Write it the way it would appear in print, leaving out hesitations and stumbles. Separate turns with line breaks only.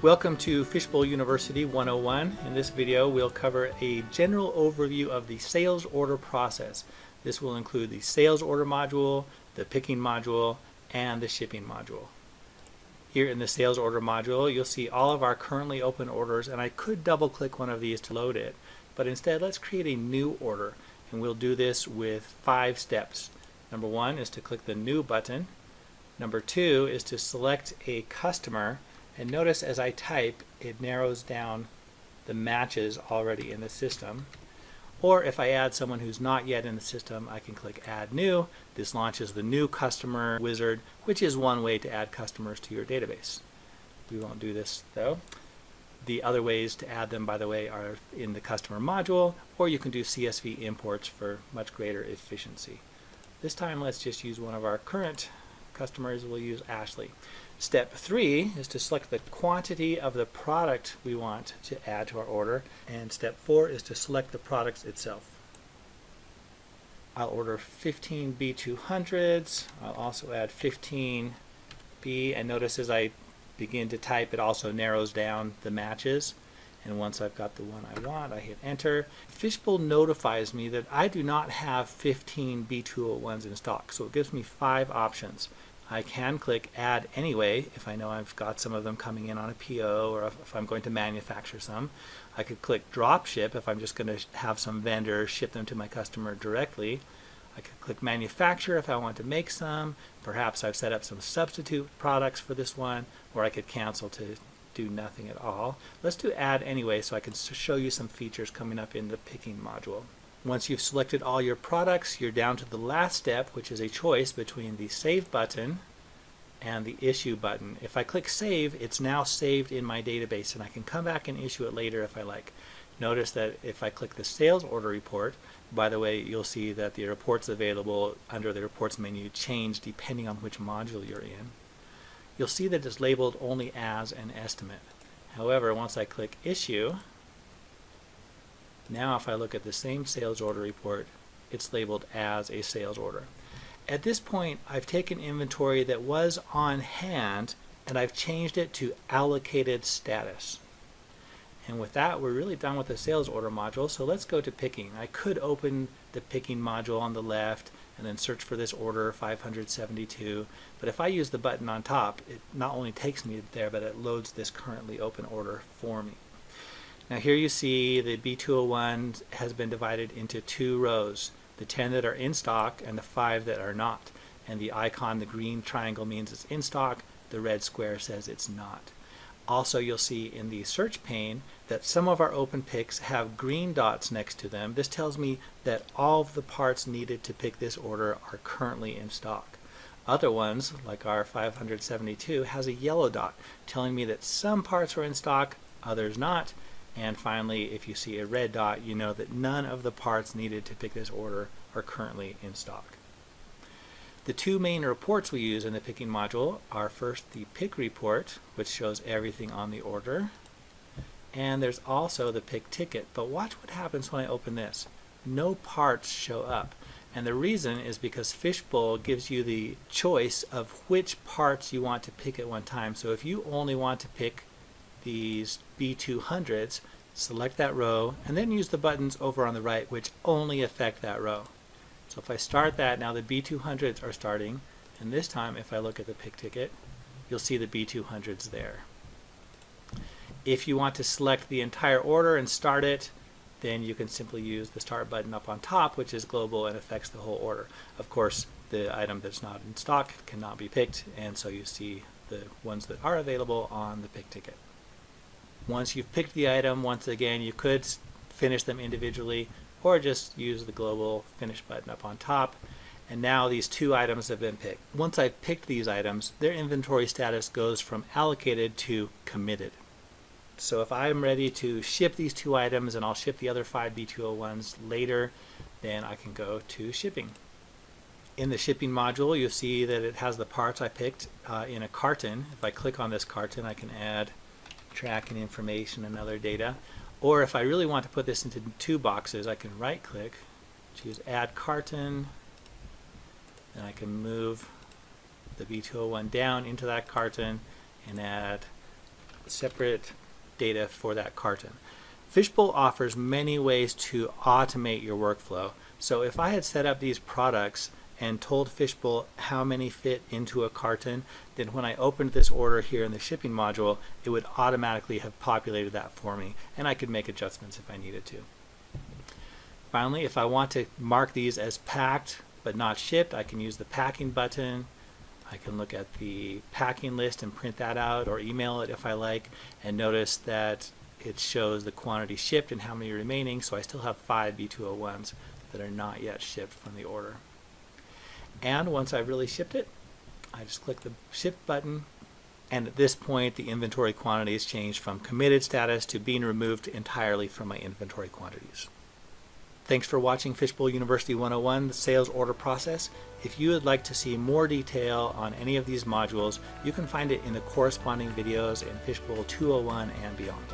Welcome to Fishbowl University 101. In this video we'll cover a general overview of the sales order process. This will include the sales order module, the picking module, and the shipping module. Here in the sales order module you'll see all of our currently open orders, and I could double click one of these to load it, but instead let's create a new order, and we'll do this with 5 steps. Number 1 is to click the new button. Number 2 is to select a customer, and notice as I type it narrows down the matches already in the system. Or if I add someone who's not yet in the system, I can click Add New. This launches the new customer wizard, which is one way to add customers to your database. We won't do this though. The other ways to add them, by the way, are in the customer module, or you can do CSV imports for much greater efficiency. This time let's just use one of our current customers. We'll use Ashley. Step 3 is to select the quantity of the product we want to add to our order, and step 4 is to select the products itself. I'll order 15 B200s. I'll also add 15 B, and notice as I begin to type it also narrows down the matches, and once I've got the one I want I hit enter. Fishbowl notifies me that I do not have 15 B201s in stock, so it gives me 5 options. I can click Add Anyway if I know I've got some of them coming in on a PO, or if I'm going to manufacture some. I could click Drop Ship if I'm just going to have some vendor ship them to my customer directly. I could click Manufacture if I want to make some. Perhaps I've set up some substitute products for this one, or I could cancel to do nothing at all. Let's do Add Anyway so I can show you some features coming up in the picking module. Once you've selected all your products, you're down to the last step, which is a choice between the Save button and the Issue button. If I click Save, it's now saved in my database, and I can come back and issue it later if I like. Notice that if I click the Sales Order Report, by the way, you'll see that the reports available under the Reports menu change depending on which module you're in. You'll see that it's labeled only as an estimate. However, once I click Issue, now if I look at the same sales order report, it's labeled as a sales order. At this point, I've taken inventory that was on hand and I've changed it to allocated status. And with that, we're really done with the sales order module, so let's go to picking. I could open the picking module on the left and then search for this order 572, but if I use the button on top, it not only takes me there, but it loads this currently open order for me. Now here you see the B201 has been divided into 2 rows, the 10 that are in stock and the 5 that are not. And the icon, the green triangle, means it's in stock, the red square says it's not. Also you'll see in the search pane that some of our open picks have green dots next to them. This tells me that all of the parts needed to pick this order are currently in stock. Other ones, like our 572, has a yellow dot telling me that some parts are in stock, others not. And finally, if you see a red dot, you know that none of the parts needed to pick this order are currently in stock. The 2 main reports we use in the picking module are first the pick report, which shows everything on the order, and there's also the pick ticket. But watch what happens when I open this. No parts show up, and the reason is because Fishbowl gives you the choice of which parts you want to pick at one time. So if you only want to pick these B200s, select that row and then use the buttons over on the right which only affect that row. So if I start that, now the B200s are starting, and this time if I look at the pick ticket, you'll see the B200s there. If you want to select the entire order and start it, then you can simply use the start button up on top, which is global and affects the whole order. Of course, the item that's not in stock cannot be picked, and so you see the ones that are available on the pick ticket. Once you've picked the item, once again, you could finish them individually or just use the global finish button up on top. And now these 2 items have been picked. Once I've picked these items, their inventory status goes from allocated to committed. So if I'm ready to ship these 2 items, and I'll ship the other 5 B201s later, then I can go to shipping. In the shipping module, you'll see that it has the parts I picked in a carton. If I click on this carton, I can add tracking information and other data. Or if I really want to put this into 2 boxes, I can right click, choose Add Carton, and I can move the B201 down into that carton and add separate data for that carton. Fishbowl offers many ways to automate your workflow. So if I had set up these products and told Fishbowl how many fit into a carton, then when I opened this order here in the shipping module, it would automatically have populated that for me, and I could make adjustments if I needed to. Finally, if I want to mark these as packed but not shipped, I can use the packing button. I can look at the packing list and print that out or email it if I like, and notice that it shows the quantity shipped and how many remaining, so I still have 5 B201s that are not yet shipped from the order. And once I've really shipped it, I just click the ship button, and at this point the inventory quantity has changed from committed status to being removed entirely from my inventory quantities. Thanks for watching Fishbowl University 101, the sales order process. If you would like to see more detail on any of these modules, you can find it in the corresponding videos in Fishbowl 201 and beyond.